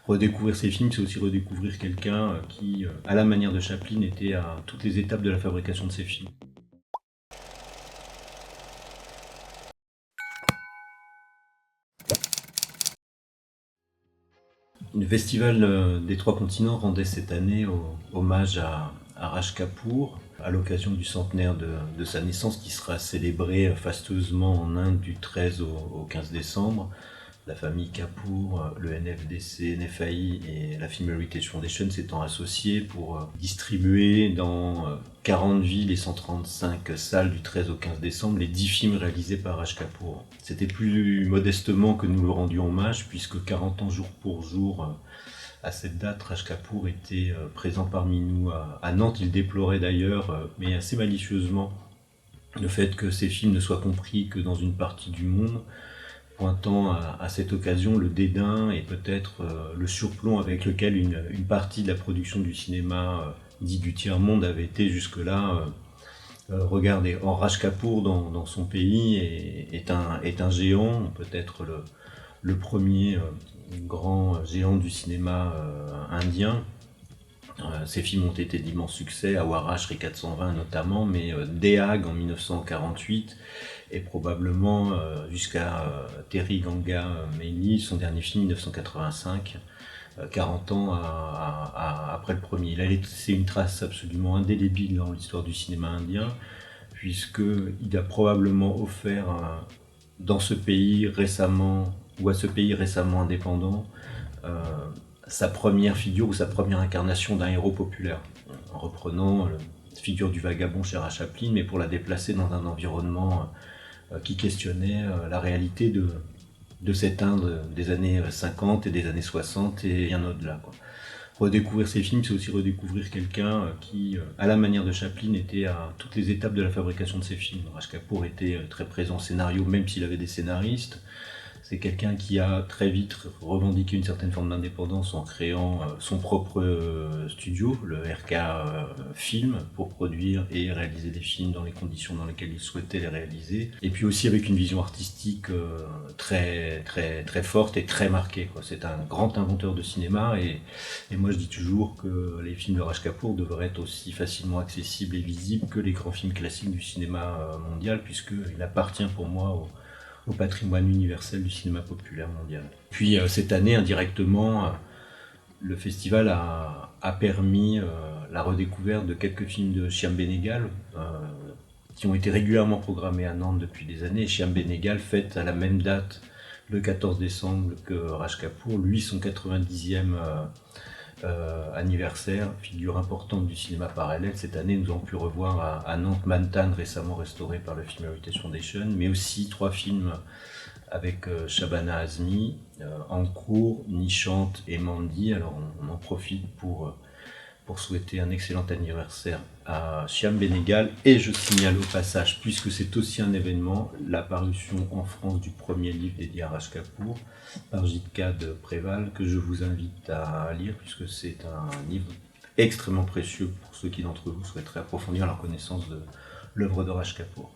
redécouvrir ses films, c'est aussi redécouvrir quelqu'un qui, à la manière de Chaplin, était à toutes les étapes de la fabrication de ses films. Le festival des Trois Continents rendait cette année hommage à Raj Kapoor à l'occasion du centenaire de sa naissance qui sera célébré fastueusement en Inde du 13 au 15 décembre. La famille Kapoor, le NFDC, NFAI et la Film Heritage Foundation s'étant associés pour distribuer dans 40 villes et 135 salles du 13 au 15 décembre les 10 films réalisés par Raj Kapoor. C'était plus modestement que nous le rendions hommage puisque 40 ans jour pour jour à cette date, Raj Kapoor était présent parmi nous à Nantes. Il déplorait d'ailleurs, mais assez malicieusement, le fait que ces films ne soient compris que dans une partie du monde, pointant à cette occasion le dédain et peut-être le surplomb avec lequel une partie de la production du cinéma dit du tiers-monde avait été jusque-là regardée. Or, Raj Kapoor, dans son pays, est un géant, peut-être le premier grand géant du cinéma indien. Ces films ont été d'immenses succès, Awara, Shri 420 notamment, mais Dehag en 1948 et probablement jusqu'à Terry Ganga Meili, son dernier film 1985, 40 ans après le premier. Il a laissé une trace absolument indélébile dans l'histoire du cinéma indien, puisqu'il a probablement offert dans ce pays récemment, ou à ce pays récemment indépendant, sa première figure ou sa première incarnation d'un héros populaire, en reprenant la figure du vagabond chez Chaplin, mais pour la déplacer dans un environnement qui questionnait la réalité de cette Inde des années 50 et des années 60 et bien au-delà. Redécouvrir ces films, c'est aussi redécouvrir quelqu'un qui, à la manière de Chaplin, était à toutes les étapes de la fabrication de ses films. Raj Kapoor était très présent au scénario, même s'il avait des scénaristes. C'est quelqu'un qui a très vite revendiqué une certaine forme d'indépendance en créant son propre studio, le RK Film, pour produire et réaliser des films dans les conditions dans lesquelles il souhaitait les réaliser. Et puis aussi avec une vision artistique très forte et très marquée. C'est un grand inventeur de cinéma et moi je dis toujours que les films de Raj Kapoor devraient être aussi facilement accessibles et visibles que les grands films classiques du cinéma mondial, puisqu'il appartient pour moi au patrimoine universel du cinéma populaire mondial. Puis cette année, indirectement, le festival a permis la redécouverte de quelques films de Shyam Benegal qui ont été régulièrement programmés à Nantes depuis des années. Et Shyam Benegal fête à la même date, le 14 décembre, que Raj Kapoor, lui son 90e anniversaire, figure importante du cinéma parallèle. Cette année, nous avons pu revoir à Nantes Mantan, récemment restauré par la Film Heritage Foundation, mais aussi 3 films avec Shabana Azmi, Ankour, Nishant et Mandy. Alors on en profite pour souhaiter un excellent anniversaire à Shyam Benegal. Et je signale au passage, puisque c'est aussi un événement, la parution en France du premier livre dédié à Raj Kapoor par Jitka de Préval, que je vous invite à lire, puisque c'est un livre extrêmement précieux pour ceux qui d'entre vous souhaiteraient approfondir leur connaissance de l'œuvre de Raj Kapoor.